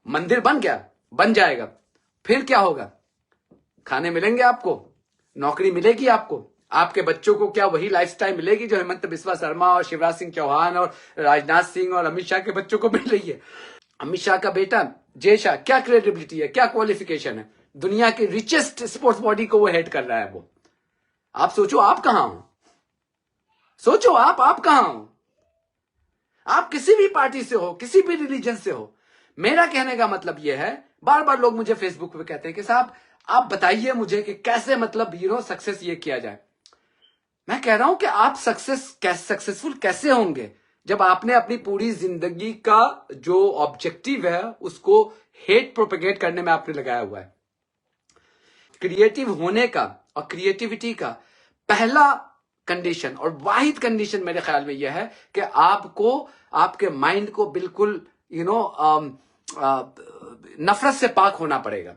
मंदिर बन गया, बन जाएगा, फिर क्या होगा? खाने मिलेंगे आपको, नौकरी मिलेगी आपको, आपके बच्चों को क्या वही लाइफस्टाइल मिलेगी जो हेमंत बिस्वा शर्मा और शिवराज सिंह चौहान और राजनाथ सिंह और अमित शाह के बच्चों को मिल रही है? अमित शाह का बेटा जय शाह, क्या क्रेडिबिलिटी है, क्या क्वालिफिकेशन है? दुनिया की रिचेस्ट स्पोर्ट्स बॉडी को वो हेड कर रहा है वो। आप सोचो आप कहां हो, सोचो आप कहां हो? आप किसी भी पार्टी से हो, किसी भी रिलीजन से हो। मेरा कहने का मतलब यह है, बार बार लोग मुझे फेसबुक पे कहते हैं कि साहब आप बताइए मुझे कि कैसे मतलब सक्सेस ये किया जाए। मैं कह रहा हूं कि आप सक्सेसफुल कैसे होंगे जब आपने अपनी पूरी जिंदगी का जो ऑब्जेक्टिव है उसको हेट प्रोपेगेट करने में आपने लगाया हुआ है। क्रिएटिव होने का और क्रिएटिविटी का पहला कंडीशन और वाहिद कंडीशन मेरे ख्याल में यह है कि आपको आपके माइंड को बिल्कुल नफरत से पाक होना पड़ेगा,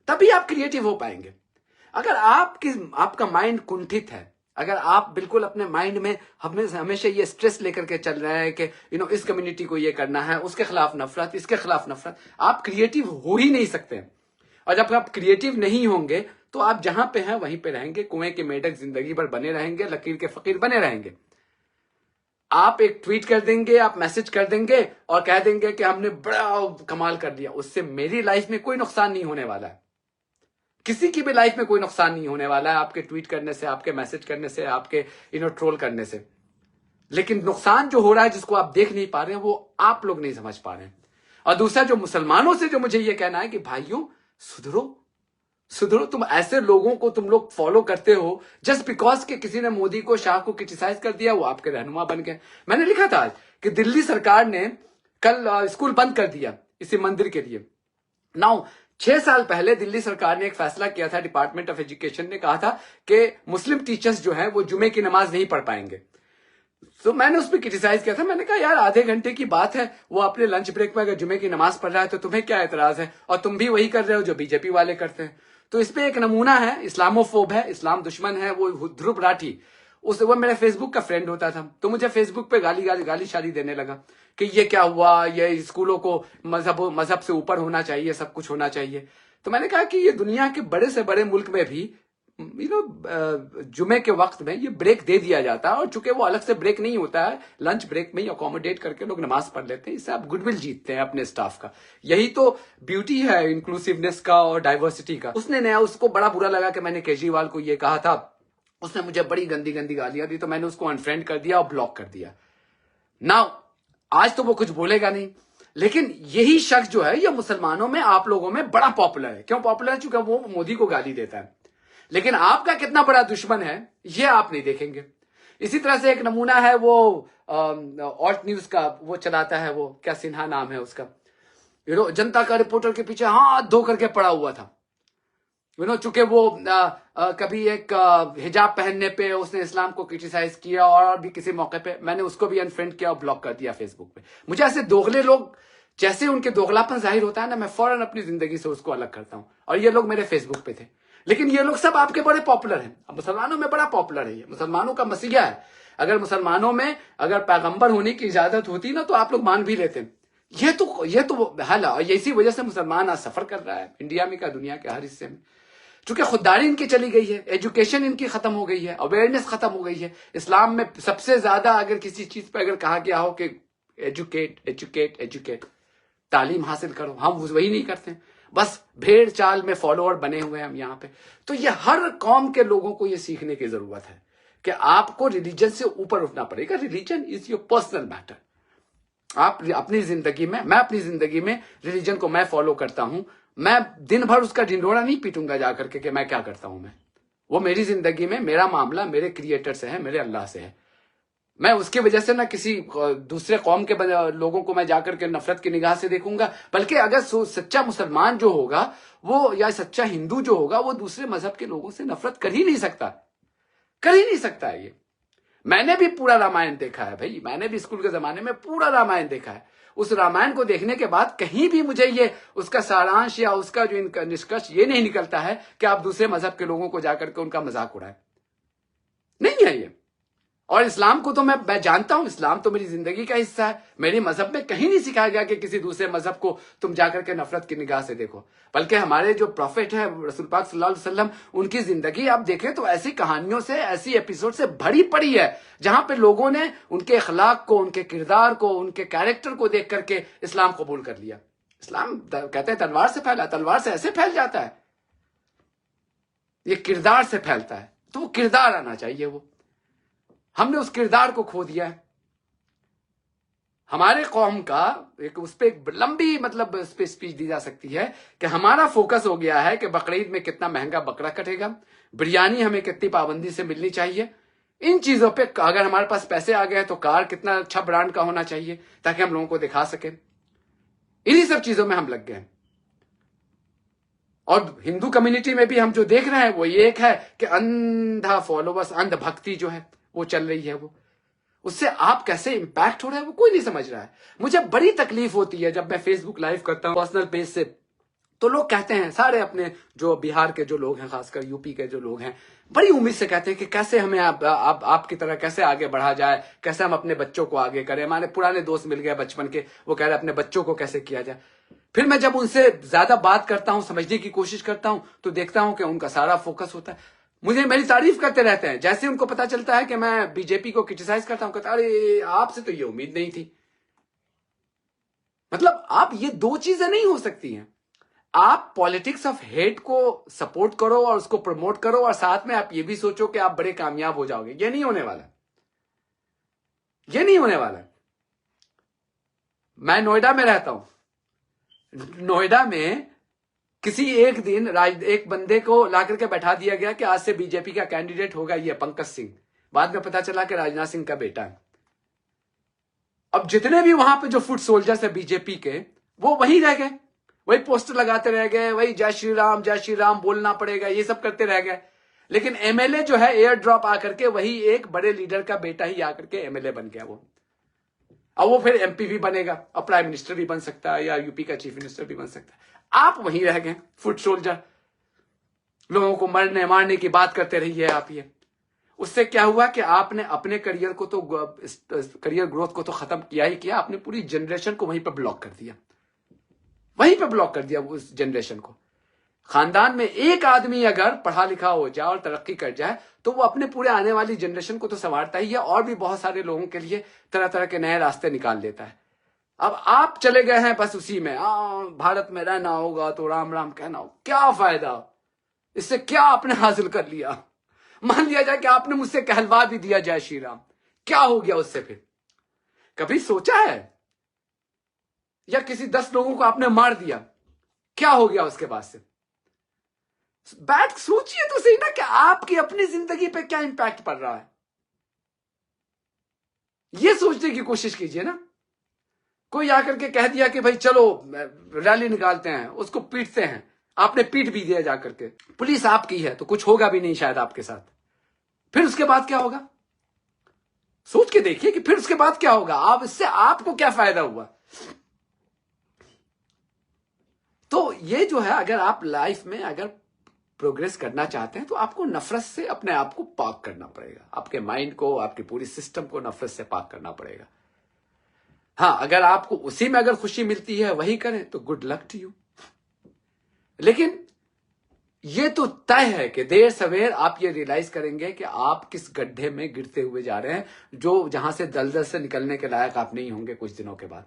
तभी आप क्रिएटिव हो पाएंगे। अगर आपका माइंड कुंठित है, अगर आप बिल्कुल अपने माइंड में हमेशा ये स्ट्रेस लेकर के चल रहे हैं कि इस कम्युनिटी को ये करना है, उसके खिलाफ नफरत, इसके खिलाफ नफरत, आप क्रिएटिव हो ही नहीं सकते। और जब आप क्रिएटिव नहीं होंगे तो आप जहां पे हैं वहीं पे रहेंगे, कुएं के मेढक जिंदगी भर बने रहेंगे, लकीर के फकीर बने रहेंगे। आप एक ट्वीट कर देंगे, आप मैसेज कर देंगे और कह देंगे कि हमने बड़ा कमाल कर दिया, उससे मेरी लाइफ में कोई नुकसान नहीं होने वाला है, किसी की भी लाइफ में कोई नुकसान नहीं होने वाला है आपके ट्वीट करने से, आपके मैसेज करने से, आपके ट्रोल करने से। लेकिन नुकसान जो हो रहा है जिसको आप देख नहीं पा रहे हैं वो आप लोग नहीं समझ पा रहे हैं। और दूसरा जो मुसलमानों से जो मुझे ये कहना है कि भाइयों सुधरो, तुम ऐसे लोगों को तुम लोग फॉलो करते हो जस्ट बिकॉज कि किसी ने मोदी को, शाह को क्रिटिसाइज कर दिया, वो आपके रहनुमा बन गए। मैंने लिखा था आज कि दिल्ली सरकार ने कल स्कूल बंद कर दिया इसी मंदिर के लिए। नाउ 6 साल पहले दिल्ली सरकार ने एक फैसला किया था, डिपार्टमेंट ऑफ एजुकेशन ने कहा था कि मुस्लिम टीचर्स जो हैं वो जुमे की नमाज नहीं पढ़ पाएंगे। तो मैंने उस पर क्रिटिसाइज किया था, मैंने कहा यार आधे घंटे की बात है, वो अपने लंच ब्रेक में अगर जुमे की नमाज पढ़ रहा है तो तुम्हें क्या एतराज है? और तुम भी वही कर रहे हो जो बीजेपी वाले करते हैं। तो इस पे एक नमूना है, इस्लामोफोब है, इस्लाम दुश्मन है, वो ध्रुव राठी, वो मेरा फेसबुक का फ्रेंड होता था, तो मुझे फेसबुक पे गाली शादी देने लगा कि ये क्या हुआ, ये स्कूलों को मजहब से ऊपर होना चाहिए, सब कुछ होना चाहिए। तो मैंने कहा कि ये दुनिया के बड़े से बड़े मुल्क में भी जुमे के वक्त में ये ब्रेक दे दिया जाता है, और चूंकि वो अलग से ब्रेक नहीं होता है, लंच ब्रेक में ही अकोमोडेट करके लोग नमाज पढ़ लेते हैं। इससे आप गुडविल जीतते हैं अपने स्टाफ का। यही तो ब्यूटी है इंक्लूसिवनेस का और डाइवर्सिटी का। उसको बड़ा बुरा लगा कि मैंने केजरीवाल को ये कहा था, उसने मुझे बड़ी गंदी गालियां दी, तो मैंने उसको अनफ्रेंड कर दिया और ब्लॉक कर दिया। नाउ आज तो वो कुछ बोलेगा नहीं, लेकिन यही शख्स जो है ये मुसलमानों में, आप लोगों में बड़ा पॉपुलर है। क्यों पॉपुलर है? चूंकि वो मोदी को गाली देता है। लेकिन आपका कितना बड़ा दुश्मन है ये आप नहीं देखेंगे। इसी तरह से एक नमूना है वो ऑल्ट न्यूज का, वो चलाता है, वो क्या सिन्हा नाम है उसका, जनता का रिपोर्टर के पीछे हाथ धो करके पड़ा हुआ था। चूंकि वो कभी एक हिजाब पहनने पे उसने इस्लाम को क्रिटिसाइज किया, और भी किसी मौके पे मैंने उसको भी अनफ्रेंड किया और ब्लॉक कर दिया फेसबुक पे। मुझे ऐसे दोगले लोग, जैसे उनके दोगलापन जाहिर होता है ना, मैं फौरन अपनी जिंदगी से उसको अलग करता हूं। और ये लोग मेरे फेसबुक पे थे, लेकिन ये लोग सब आपके बड़े पॉपुलर हैं। अब मुसलमानों में बड़ा पॉपुलर है, ये मुसलमानों का मसीहा है। अगर मुसलमानों में अगर पैगंबर होने की इजाजत होती ना तो आप लोग मान भी लेते। ये तो हाल है, और इसी वजह से मुसलमान आज सफर कर रहा है इंडिया में, क्या दुनिया के हर हिस्से में। चूंकि खुददारी इनकी चली गई है, एजुकेशन इनकी खत्म हो गई है, अवेयरनेस खत्म हो गई है। इस्लाम में सबसे ज्यादा अगर किसी चीज पर अगर कहा गया हो कि एजुकेट, तालीम हासिल करो, हम वही नहीं करते, बस भेड़ चाल में फॉलोअर बने हुए हैं हम यहाँ पे। तो ये हर कौम के लोगों को ये सीखने की जरूरत है कि आपको रिलीजन से ऊपर उठना पड़ेगा। Religion is your personal matter. आप अपनी जिंदगी में, मैं अपनी जिंदगी में रिलीजन को मैं फॉलो करता हूं। मैं दिन भर उसका ढिंढोरा नहीं पीटूंगा जाकर के कि मैं क्या करता हूं। वो मेरी जिंदगी में, मेरा मामला मेरे क्रिएटर से है, मेरे अल्लाह से है। मैं उसकी वजह से ना किसी दूसरे कौम के लोगों को मैं जाकर के नफरत की निगाह से देखूंगा, बल्कि अगर सच्चा मुसलमान जो होगा वो, या सच्चा हिंदू जो होगा, वो दूसरे मजहब के लोगों से नफरत कर ही नहीं सकता है। ये मैंने भी पूरा रामायण देखा है भाई, मैंने भी स्कूल के जमाने में पूरा रामायण देखा है। उस रामायण को देखने के बाद कहीं भी मुझे ये उसका सारांश या उसका जो इनका निष्कर्ष ये नहीं निकलता है कि आप दूसरे मजहब के लोगों को जाकर के उनका मजाक उड़ाएं। नहीं है ये। और इस्लाम को तो मैं जानता हूं, इस्लाम तो मेरी जिंदगी का हिस्सा है। मेरे मजहब में कहीं नहीं सिखाया गया कि किसी दूसरे मजहब को तुम जाकर के नफरत की निगाह से देखो, बल्कि हमारे जो प्रॉफिट है रसूल पाक सल्लल्लाहु अलैहि वसल्लम, उनकी जिंदगी आप देखें तो ऐसी कहानियों से, ऐसी एपिसोड से भरी पड़ी है जहां पे लोगों ने उनके अखलाक को, उनके किरदार को, उनके कैरेक्टर को देख करके इस्लाम कबूल कर लिया। इस्लाम कहते हैं तलवार से फैला, तलवार से ऐसे फैल जाता है, ये किरदार से फैलता है। तो वो किरदार आना चाहिए, वो हमने उस किरदार को खो दिया है। हमारे कौम का एक उस पर एक लंबी मतलब उस पर स्पीच दी जा सकती है कि हमारा फोकस हो गया है कि बकरीद में कितना महंगा बकरा कटेगा, बिरयानी हमें कितनी पाबंदी से मिलनी चाहिए, इन चीजों पे अगर हमारे पास पैसे आ गए तो कार कितना अच्छा ब्रांड का होना चाहिए ताकि हम लोगों को दिखा सके। इन्हीं सब चीजों में हम लग गए। और हिंदू कम्युनिटी में भी हम जो देख रहे हैं वो ये एक है कि अंधा फॉलोवर्स, अंध भक्ति जो है वो चल रही है। वो उससे आप कैसे इंपैक्ट हो रहा है वो कोई नहीं समझ रहा है। मुझे बड़ी तकलीफ होती है जब मैं फेसबुक लाइव करता हूं पर्सनल पेज से, तो लोग कहते हैं, सारे अपने जो बिहार के जो लोग हैं, खासकर यूपी के जो लोग हैं, बड़ी उम्मीद से कहते हैं कि कैसे हमें आपकी तरह कैसे आगे बढ़ा जाए, कैसे हम अपने बच्चों को आगे करें। हमारे पुराने दोस्त मिल गए बचपन के, वो कह रहे अपने बच्चों को कैसे किया जाए। फिर मैं जब उनसे ज्यादा बात करता हूं, समझने की कोशिश करता हूं, तो देखता हूं कि उनका सारा फोकस होता है मुझे मेरी तारीफ करते रहते हैं। जैसे उनको पता चलता है कि मैं बीजेपी को क्रिटिसाइज करता हूं, कहता अरे आपसे तो ये उम्मीद नहीं थी। मतलब आप, ये दो चीजें नहीं हो सकती हैं। आप पॉलिटिक्स ऑफ हेट को सपोर्ट करो और उसको प्रमोट करो और साथ में आप ये भी सोचो कि आप बड़े कामयाब हो जाओगे। ये नहीं होने वाला, ये नहीं होने वाला। मैं नोएडा में रहता हूं। नोएडा में किसी एक दिन एक बंदे को लाकर के बैठा दिया गया कि आज से बीजेपी का कैंडिडेट होगा ये पंकज सिंह। बाद में पता चला कि राजनाथ सिंह का बेटा है। अब जितने भी वहां पे जो फुट सोल्जर्स है बीजेपी के, वो वहीं रह गए, वही पोस्टर लगाते रह गए, वही जय श्री राम बोलना पड़ेगा, ये सब करते रह गए। लेकिन एमएलए जो है एयर ड्रॉप आकर के वही एक बड़े लीडर का बेटा ही आकर के एमएलए बन गया वो। अब वो फिर एमपी भी बनेगा और प्राइम मिनिस्टर भी बन सकता है या यूपी का चीफ मिनिस्टर भी बन सकता है। आप वहीं रह गए फुट सोल्जर, लोगों को मरने मारने की बात करते रहिए आप। ये उससे क्या हुआ कि आपने अपने करियर को तो, करियर ग्रोथ को तो खत्म किया ही किया, आपने पूरी जनरेशन को वहीं पर ब्लॉक कर दिया, वहीं पर ब्लॉक कर दिया उस जनरेशन को। खानदान में एक आदमी अगर पढ़ा लिखा हो जाए और तरक्की कर जाए तो वो अपने पूरे आने वाली जनरेशन को तो संवारता ही है और भी बहुत सारे लोगों के लिए तरह तरह के नए रास्ते निकाल देता है। अब आप चले गए हैं बस उसी में, भारत में रहना होगा तो राम राम कहना हो। क्या फायदा, इससे क्या आपने हासिल कर लिया? मान लिया जाए कि आपने मुझसे कहलवा भी दिया जय श्री राम, क्या हो गया उससे? फिर कभी सोचा है? या किसी 10 लोगों को आपने मार दिया, क्या हो गया उसके बाद से? बैठ सोचिए तो सही ना कि आपकी अपनी जिंदगी पे क्या इंपैक्ट पड़ रहा है। ये सोचने की कोशिश कीजिए ना। कोई आकर के कह दिया कि भाई चलो रैली निकालते हैं, उसको पीटते हैं, आपने पीट भी दिया जाकर के, पुलिस आपकी है तो कुछ होगा भी नहीं शायद आपके साथ। फिर उसके बाद क्या होगा? सोच के देखिए कि फिर उसके बाद क्या होगा, आप इससे आपको क्या फायदा हुआ? तो ये जो है, अगर आप लाइफ में अगर प्रोग्रेस करना चाहते हैं तो आपको नफरत से अपने आप को पाक करना पड़ेगा, आपके माइंड को, आपकी पूरी सिस्टम को नफरत से पाक करना पड़ेगा। हाँ, अगर आपको उसी में अगर खुशी मिलती है वही करें तो गुड लक टू यू। लेकिन ये तो तय है कि देर सवेर आप ये रियलाइज करेंगे कि आप किस गड्ढे में गिरते हुए जा रहे हैं, जो जहां से दलदल से निकलने के लायक आप नहीं होंगे कुछ दिनों के बाद।